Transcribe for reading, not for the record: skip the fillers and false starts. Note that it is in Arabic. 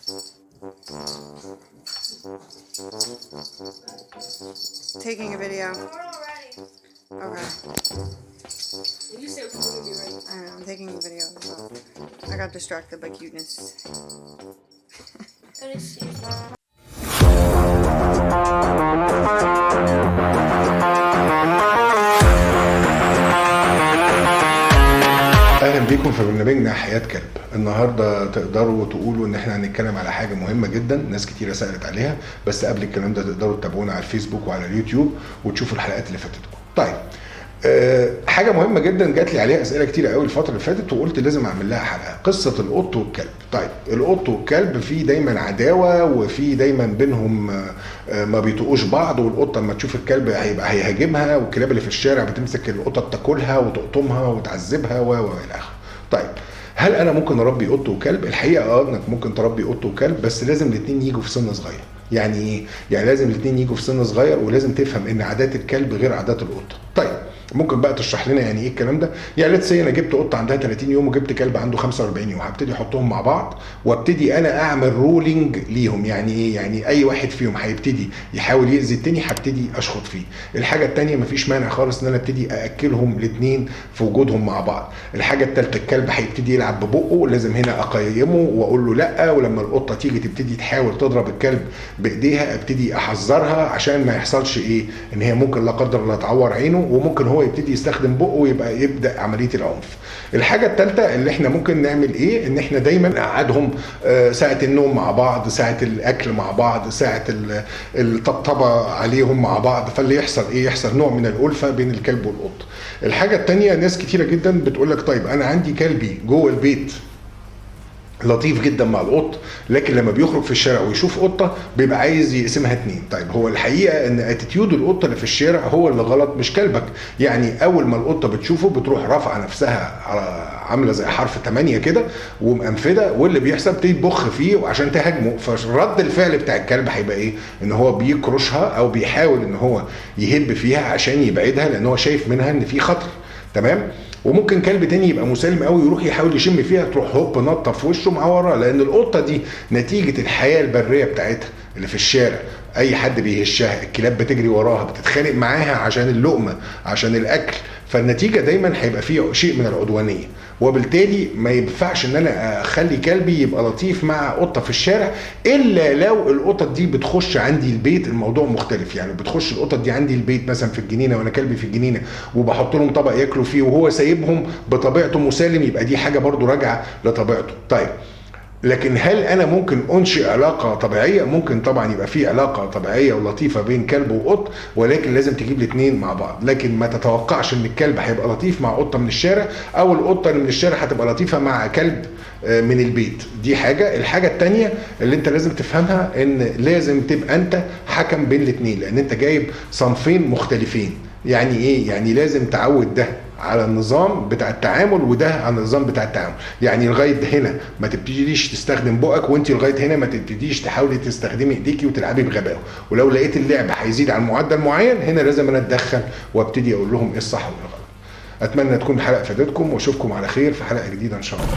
Taking a video. Okay. You said we were gonna be ready. I know, I'm taking a video as well. I got distracted by cuteness. اهلا بيكم في برنامجنا حياة كلب. النهارده تقدروا تقولوا ان احنا هنتكلم على حاجه مهمه جدا، ناس كتيره سالت عليها، بس قبل الكلام ده تقدروا تتابعونا على الفيسبوك وعلى اليوتيوب وتشوفوا الحلقات اللي فاتتكم. طيب حاجه مهمه جدا جات لي عليها اسئله كتيره قوي الفتره اللي فاتت وقلت لازم اعمل لها حلقه، قصه القط والكلب. طيب القط والكلب في دايما عداوه وفي دايما بينهم ما بيطقوش بعض، والقطه لما تشوف الكلب هيبقى هيهاجمها، والكلاب اللي في الشارع بتمسك القطه تاكلها وتقطمها وتعذبها والى اخره. طيب هل انا ممكن اربي قط وكلب؟ الحقيقه انك ممكن تربي قط وكلب، بس لازم الاثنين يجوا في سن صغير. يعني ايه؟ يعني لازم الاثنين يجوا في سن صغير، ولازم تفهم ان عادات الكلب غير عادات القطه. طيب ممكن بقى تشرح لنا يعني ايه الكلام ده؟ يعني ليتس سي انا جبت قطه عندها 30 يوم وجبت كلب عنده 45 يوم، هبتدي احطهم مع بعض وابتدي انا اعمل رولينج ليهم. يعني ايه؟ يعني اي واحد فيهم هيبتدي يحاول يأذي التاني هبتدي اشخط فيه. الحاجه الثانيه مفيش مانع خالص ان انا ابتدي ااكلهم الاثنين في وجودهم مع بعض. الحاجه الثالثه الكلب هيبتدي يلعب ببقه، لازم هنا اقيمه واقول له لا، ولما القطه تيجي تبتدي تحاول تضرب الكلب بايديها ابتدي احذرها عشان ما يحصلش ايه؟ ان هي ممكن لا قدر الله تعور عينه، وممكن هو يبتدي يستخدم بقه ويبقى يبدا عمليه العنف. الحاجه الثالثه اللي احنا ممكن نعمل ايه؟ ان احنا دايما نقعدهم ساعه النوم مع بعض، ساعه الاكل مع بعض، ساعه الطبطبه عليهم مع بعض، فاللي يحصل ايه؟ يحصل نوع من الالفه بين الكلب والقط. الحاجه الثانيه ناس كتيره جدا بتقول لك طيب انا عندي كلبي جوه البيت لطيف جدا مع القط، لكن لما بيخرج في الشارع ويشوف قطه بيبقى عايز يقسمها اتنين. طيب هو الحقيقه ان اتيتيود القطه اللي في الشارع هو اللي غلط مش كلبك. يعني اول ما القطه بتشوفه بتروح رافعه نفسها عامله زي حرف 8 كده ومقنفده، واللي بيحصل بتبتدي تبخ فيه وعشان تهاجمه، فرد الفعل بتاع الكلب هيبقى ايه؟ ان هو بيكرشها او بيحاول ان هو يهب فيها عشان يبعدها، لان هو شايف منها ان في خطر. تمام؟ وممكن كلب تاني يبقى مسالم قوي يروح يحاول يشم فيها، تروح هوب نطه في وشه معوره، لان القطه دي نتيجه الحياه البريه بتاعتها اللي في الشارع، اي حد بيهشها، الكلاب بتجري وراها، بتتخانق معاها عشان اللقمه، عشان الاكل، فالنتيجه دايما هيبقى فيه شيء من العدوانيه. وبالتالي ما ينفعش ان انا اخلي كلبي يبقى لطيف مع قطه في الشارع، الا لو القطط دي بتخش عندي البيت، الموضوع مختلف. يعني بتخش القطط دي عندي البيت مثلا في الجنينه وانا كلبي في الجنينه وبحط لهم طبق ياكلوا فيه وهو سايبهم بطبيعته مسالم، يبقى دي حاجه برضو راجعه لطبيعته. طيب لكن هل انا ممكن انشئ علاقه طبيعيه؟ ممكن طبعا يبقى في علاقه طبيعيه ولطيفه بين كلب وقط، ولكن لازم تجيب الاثنين مع بعض. لكن ما تتوقعش ان الكلب هيبقى لطيف مع قطه من الشارع، او القطه اللي من الشارع هتبقى لطيفه مع كلب من البيت. دي حاجه. الحاجه الثانيه اللي انت لازم تفهمها ان لازم تبقى انت حكم بين الاثنين، لان انت جايب صنفين مختلفين. يعني ايه؟ يعني لازم تعود ده على النظام بتاع التعامل وده على النظام بتاع التعامل. يعني لغايه هنا ما تبتديش تستخدم بقك، وانت لغايه هنا ما تبتديش تحاولي تستخدمي ايديكي وتلعبي بغباء. ولو لقيت اللعب هيزيد عن معدل معين، هنا لازم انا اتدخل وابتدي اقول لهم ايه الصح وايه الغلط. اتمنى تكون الحلقه فادتكم، واشوفكم على خير في حلقه جديده ان شاء الله.